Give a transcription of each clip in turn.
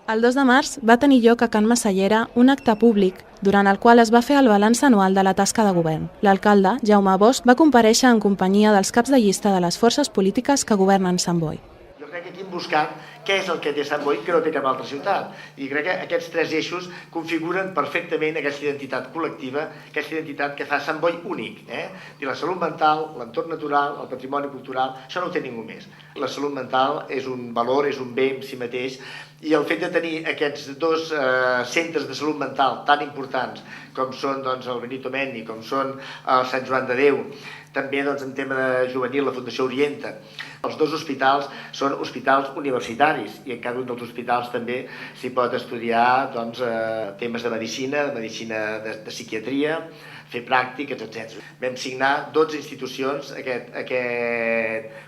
El 2 de març va tenir lloc a Can Massallera un acte públic durant el qual es va fer el balanç anual de la tasca de govern. L'alcalde, Jaume Bosch, va comparèixer en companyia dels caps de llista de les forces polítiques que governen Sant Boi. Jo crec que aquí hem buscat què és el que té Sant Boi que no té cap altra ciutat. I crec que aquests tres eixos configuren perfectament aquesta identitat col·lectiva, aquesta identitat que fa Sant Boi únic. I la salut mental, l'entorn natural, el patrimoni cultural, això no ho té ningú més. La salut mental és un valor, és un bé en si mateix, i el fet de tenir aquests dos centres de salut mental tan importants com són el Benito Menni, com són el Sant Joan de Déu, també en tema de juvenil la Fundació Orienta. Els dos hospitals són hospitals universitaris i en cada un dels hospitals també s'hi pot estudiar temes de medicina de psiquiatria, fer pràctiques, etc. Vam signar 12 institucions aquest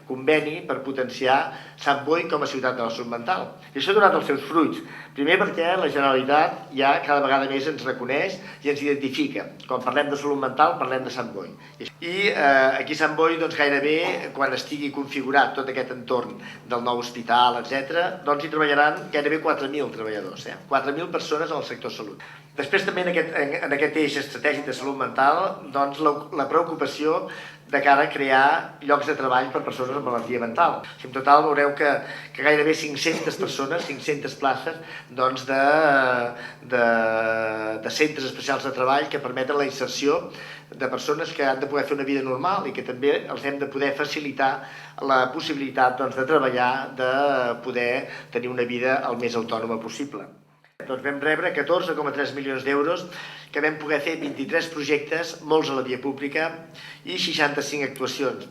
conveni per potenciar Sant Boi com a ciutat de la salut mental. I això ha donat els seus fruits. Primer perquè la Generalitat ja cada vegada més ens reconeix i ens identifica. Quan parlem de salut mental parlem de Sant Boi. I aquí a Sant Boi gairebé quan estigui configurat tot aquest entorn del nou hospital, etc., hi treballaran gairebé 4.000 treballadors, 4.000 persones en el sector salut. Després també en aquest eix estratègic de salut mental, la preocupació de cara a crear llocs de treball per persones amb malaltia mental. En total veureu que gairebé 500 persones, 500 places de centres especials de treball que permeten la inserció de persones que han de poder fer una vida normal i que també els hem de poder facilitar la possibilitat de treballar, de poder tenir una vida el més autònoma possible. Vam rebre 14,3 milions d'euros que vam poder fer 23 projectes, molts a la via pública i 65 actuacions.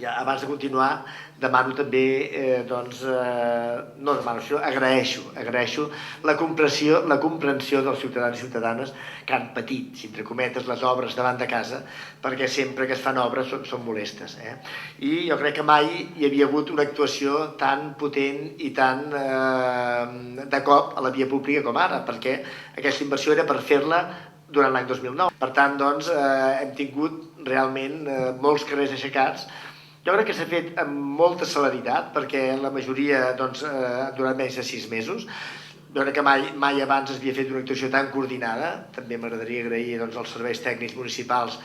Abans de continuar, demano també, no demano això, agraeixo la comprensió dels ciutadans i ciutadanes que han patit, si entre cometes, les obres davant de casa, perquè sempre que es fan obres són molestes. I jo crec que mai hi havia hagut una actuació tan potent i tan de cop a la via pública com ara, perquè aquesta inversió era per fer-la durant l'any 2009. Per tant, hem tingut realment molts carrers aixecats. Jo crec que s'ha fet amb molta celeritat, perquè la majoria ha durat menys de 6 mesos. Jo crec que mai abans es havia fet una actuació tan coordinada. També m'agradaria agrair als serveis tècnics municipals.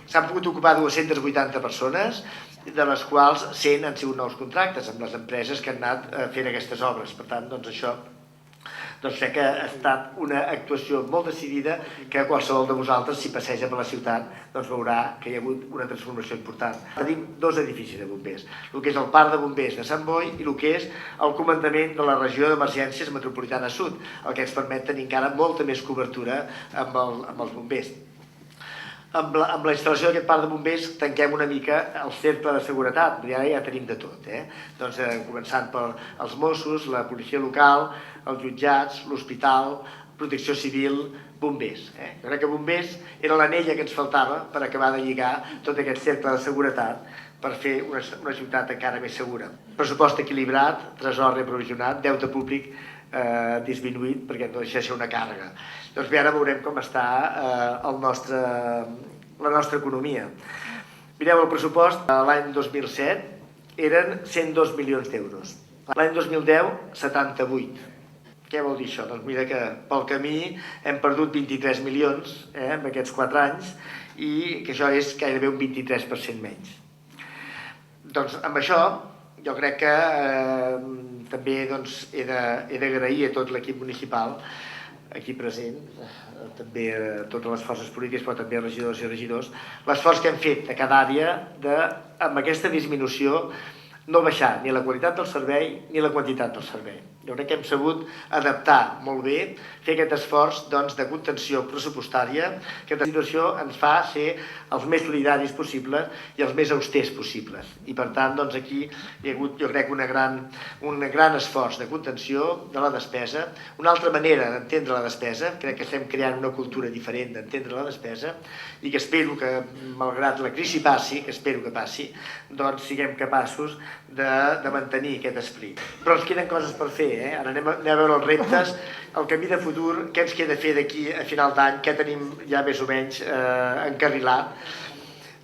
S'han pogut ocupar 280 persones, de les quals 100 han sigut nous contractes amb les empreses que han anat fent aquestes obres. Per tant, això crec que ha estat una actuació molt decidida que qualsevol de vosaltres, si passeja per la ciutat, veurà que hi ha hagut una transformació important. Tenim 2 edificis de bombers, el que és el parc de bombers de Sant Boi i el que és el comandament de la regió d'emergències metropolitana sud, el que ens permet tenir encara molta més cobertura amb els bombers. Amb la instal·lació d'aquest parc de bombers tanquem una mica el cercle de seguretat, perquè ara ja tenim de tot. Començant pels Mossos, la policia local, els jutjats, l'hospital, protecció civil, bombers. Jo crec que bombers era l'anella que ens faltava per acabar de lligar tot aquest cercle de seguretat per fer una ciutat encara més segura. Pressupost equilibrat, tresor reprovisionat, deute públic disminuït perquè no deixa de ser una càrrega. Bé, ara veurem com està la nostra economia. Mireu, el pressupost l'any 2007 eren 102 milions d'euros. L'any 2010, 78. Què vol dir això? Doncs mira que pel camí hem perdut 23 milions en aquests 4 anys i que això és gairebé un 23% menys. Doncs amb això jo crec que també he d'agrair a tot l'equip municipal aquí present, també a totes les forces polítiques, però també a regidors i regidors, l'esforç que hem fet a cada àrea amb aquesta disminució no baixar ni la qualitat del servei ni la quantitat del servei. Jo crec que hem sabut adaptar molt bé, fer aquest esforç de contenció pressupostària, que la situació ens fa ser els més solidaris possibles i els més austers possibles. I per tant, aquí hi ha hagut, jo crec, un gran esforç de contenció de la despesa, una altra manera d'entendre la despesa, crec que estem creant una cultura diferent d'entendre la despesa i que espero que, malgrat la crisi passi, que espero que passi, siguem capaços de mantenir aquest esperit. Però ens queden coses per fer, ara anem a veure els reptes, el camí de futur, què ens queda fer d'aquí a final d'any, què tenim ja més o menys encarrilat.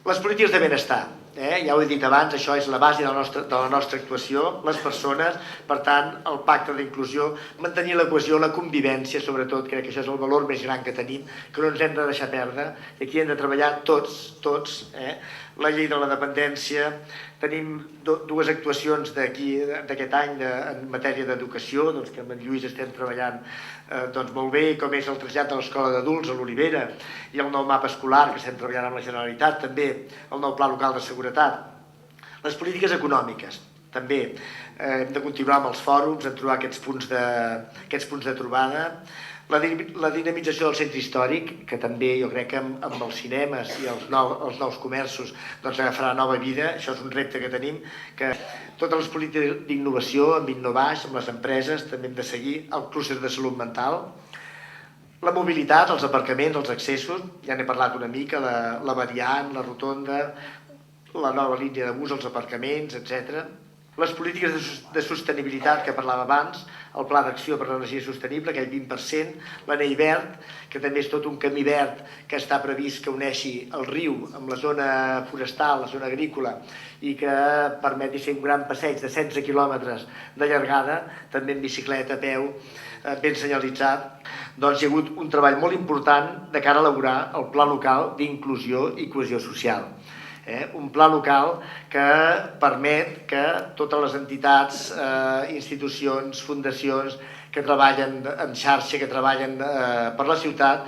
Les polítiques de benestar. Ja ho he dit abans, això és la base de la nostra actuació, les persones, per tant, el pacte d'inclusió, mantenir la cohesió, la convivència, sobretot, crec que això és el valor més gran que tenim, que no ens hem de deixar perdre, i aquí hem de treballar tots, la llei de la dependència, tenim dues actuacions d'aquest any en matèria d'educació, que amb en Lluís estem treballant molt bé, com és el trasllat de l'escola d'adults a l'Olivera i el nou mapa escolar que estem treballant amb la Generalitat, també el nou pla local de seguretat. Les polítiques econòmiques, també hem de continuar amb els fòrums, en trobar aquests punts de trobada. La dinamització del centre històric, que també jo crec que amb els cinemes i els nous comerços agafarà nova vida, això és un repte que tenim, que totes les polítiques d'innovació, amb Innovaix, amb les empreses, també hem de seguir, el clúster de salut mental, la mobilitat, els aparcaments, els accessos, ja n'he parlat una mica, la variant, la rotonda, la nova línia de bus, els aparcaments, etc. Les polítiques de sostenibilitat que parlava abans, el pla d'acció per l'energia sostenible, aquell 20%, l'anell verd, que també és tot un camí verd que està previst que uneixi el riu amb la zona forestal, la zona agrícola, i que permeti fer un gran passeig de 16 quilòmetres de llargada, també en bicicleta, a peu, ben senyalitzat. Doncs hi ha hagut un treball molt important de cara a elaborar el pla local d'inclusió i cohesió social. Un pla local que permet que totes les entitats, institucions, fundacions que treballen en xarxa, que treballen per la ciutat,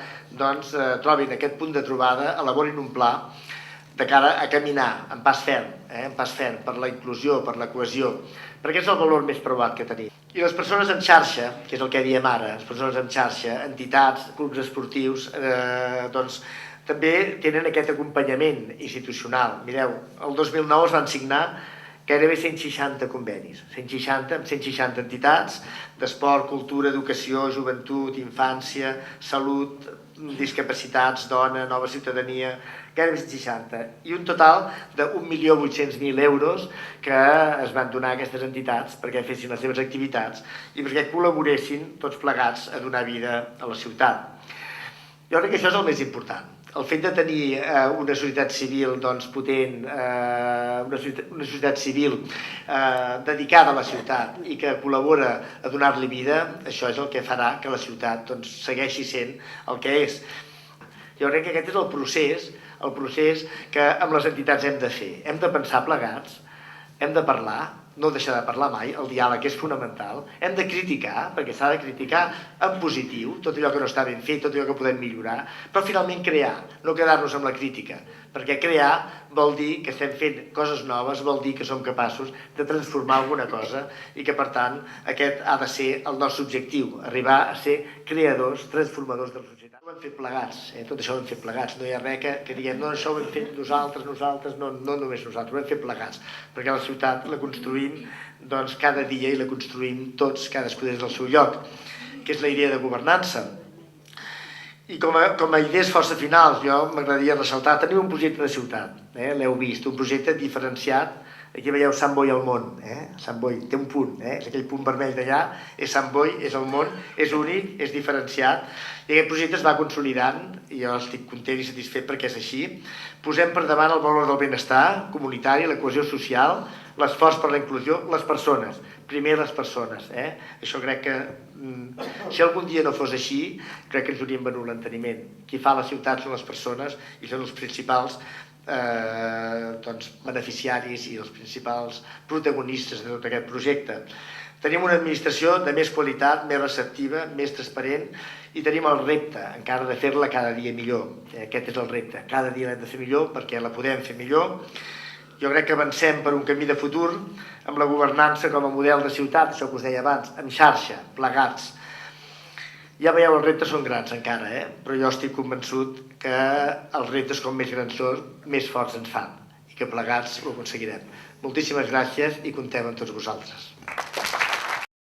trobin aquest punt de trobada, elaborin un pla de cara a caminar en pas ferm per la inclusió, per la cohesió, perquè és el valor més preuat que tenim. I les persones en xarxa, que és el que diem ara, les persones en xarxa, entitats, clubs esportius, també tenen aquest acompanyament institucional. Mireu, el 2009 es van signar gairebé 160 convenis, amb 160 entitats d'esport, cultura, educació, joventut, infància, salut, discapacitats, dona, nova ciutadania, gairebé 160. I un total de 1.800.000 euros que es van donar a aquestes entitats perquè fessin les seves activitats i perquè col·laboressin tots plegats a donar vida a la ciutat. Jo crec que això és el més important. El fet de tenir una societat civil potent, una societat civil dedicada a la ciutat i que col·labora a donar-li vida, això és el que farà que la ciutat segueixi sent el que és. Jo crec que aquest és el procés que amb les entitats hem de fer. Hem de pensar plegats, hem de parlar, no deixar de parlar mai, el diàleg és fonamental, hem de criticar, perquè s'ha de criticar en positiu, tot allò que no està ben fet, tot allò que podem millorar, però finalment crear, no quedar-nos amb la crítica, perquè crear vol dir que estem fent coses noves, vol dir que som capaços de transformar alguna cosa i que, per tant, aquest ha de ser el nostre objectiu, arribar a ser creadors, transformadors de la societat. Ho hem fet plegats, tot això ho hem fet plegats, no hi ha res que diguem, no, això ho hem fet nosaltres, no només nosaltres, ho hem fet plegats, perquè la ciutat la construïm cada dia i la construïm tots, cadascú des del seu lloc, que és la idea de governança. I com a idees força finals, jo m'agradaria ressaltar, tenim un projecte de ciutat, l'heu vist, un projecte diferenciat. Aquí veieu Sant Boi al món, Sant Boi té un punt, és aquell punt vermell d'allà, és Sant Boi, és el món, és únic, és diferenciat, i aquest projecte es va consolidant, i jo estic content i satisfet perquè és així. Posem per davant el valor del benestar comunitari, la cohesió social, l'esforç per la inclusió, les persones, primer les persones. Això crec que, si algun dia no fos així, crec que ens hauríem venut l'enteniment. Qui fa la ciutat són les persones i són els principals beneficiaris i els principals protagonistes de tot aquest projecte. Tenim una administració de més qualitat, més receptiva, més transparent i tenim el repte encara de fer-la cada dia millor. Aquest és el repte, cada dia l'hem de fer millor perquè la podem fer millor. Jo crec que avancem per un camí de futur amb la governança com a model de ciutat, això que us deia abans, en xarxa, plegats. Ja veieu, els reptes són grans encara, però jo estic convençut que els reptes com més grans són, més forts ens fan i que plegats ho aconseguirem. Moltíssimes gràcies i comptem amb tots vosaltres.